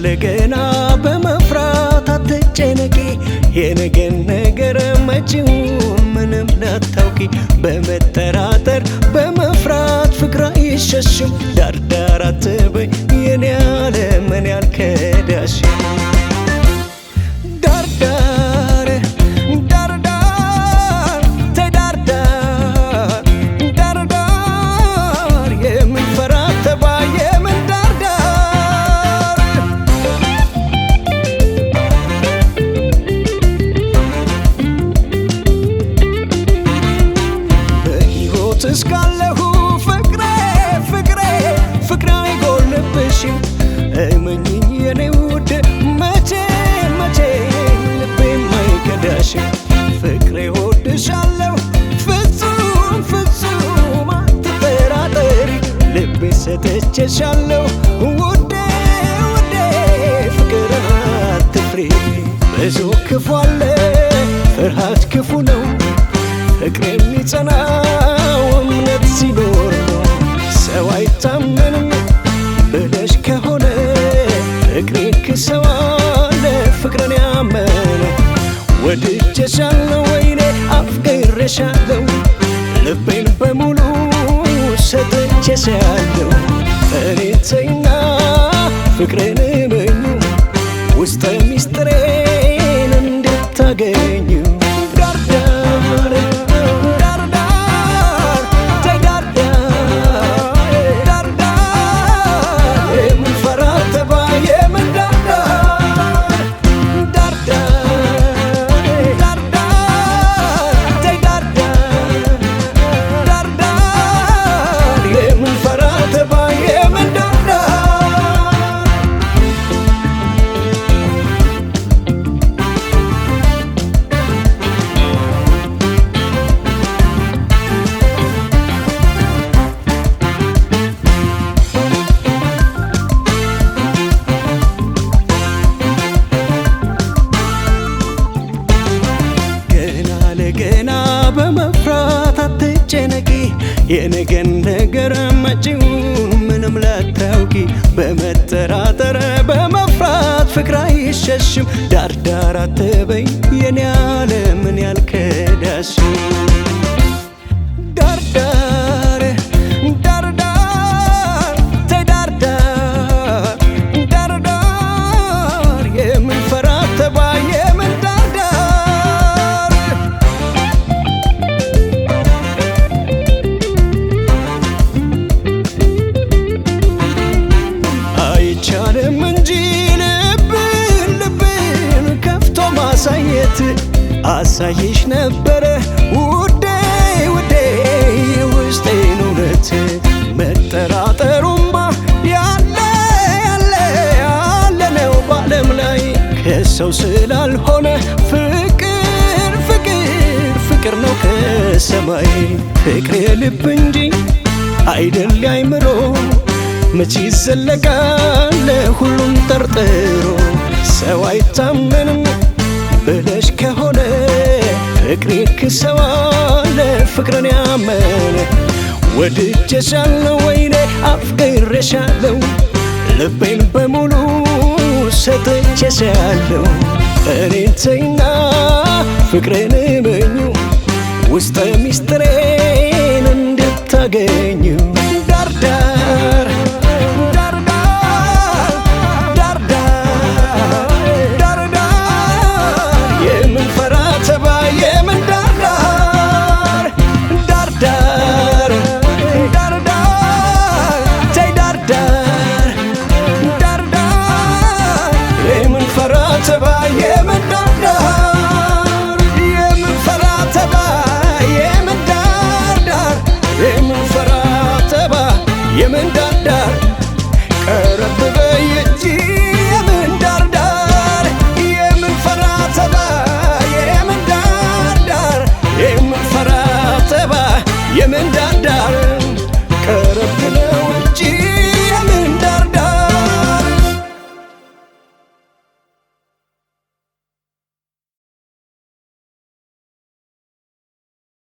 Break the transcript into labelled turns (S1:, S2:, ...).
S1: ለገና በመፍራት አትጨነቂ የነገን ነገር መጪውን ምንም ላታውቂ በመጠራጠር በመፍራት ፍቅር አይሸሽም ዳርዳር አትበይ የኔ ዓለም እኔ አልከዳሽም ዳርዳር ዳርዳር ተዳርዳር ዳርዳር የምንፈራት ተባየ ምን ዳርዳር በሕይወት እስካለሁ ፍቅሬ ፍቅሬ ፍቅሬ አይጎልብሽም እመኚኝ የኔ ውድ መቼ መቼ ልቤም አይከዳሽም ፍቅሬ እወድሻለሁ ፍጹም ፍጹም አትጠራጠሪ ልቤ ሰጥቼሻለሁ ውዴ ውዴ ፍቅርን አትፍሪ ብዙ ክፉ አለ ፍርሃት ክፉ ነው ፍቅር የሚጸናው እምነት ሲኖር ነው ሰው አይታመንም ብለሽ ከሆነ ፍቅሬ ክሰዋለ ፍቅርን ያመነ ወድጄሻለሁ ወይኔ አፍቅሬሻለሁ ልቤን በሙሉ ሰጥቼሻለሁ እኔ ተይና ፍቅሬን እመኙ ውስጠ ሚስጥሬን እንድታገኙ ዳርዳር ዳርዳር ተዳርዳር ዳርዳር የምንፈራት ተባየ ምን ዳርዳር ዳርዳር ዳርዳር ተዳርዳር ዳርዳር የምንፈራት ተባየ ምን ዳርዳር ገና በመፍራት አትጨነቂ የነገን ነገር መጪውን ምንም ላታውቂ በመጠራጠር በመፍራት ፍቅር አይሸሽም ዳርዳር አትበይ የኔ ዓለም እኔ አልከዳሽም ዳርዳር ዳርዳር ተዳርዳር ዳርዳር የምንፈራት ተባየ ምን ዳርዳር አይቻልም እንጂ ልብን ከፍቶ ማሳየት አሳይሽ ነበረ ውዴ ውዴ ውስጤን እውነት መጠራጠሩማ ያለ ነው በዓለም ላይ ከሰው ስላልሆነ ፍቅር ፍቅር ፍቅር ነው ከሰማይ ፍቅር የልብ እንጂ አይደል አይምሮ መቼ ይዘለቃል ሁሉም ጠርጥሮ ሰው አይታመንም ብለሽ ከሆነ ፍቅሬ ክሰዋለ ፍቅርን ያመነ ወድጄሻለሁ ወይኔ አፍቅሬሻለሁ ልቤን በሙሉ ሰጥቼሻለሁ እኔ ተይና ፍቅሬን እመኙ ውስጠ ሚስጥሬን እንድታገኙ ዳርዳር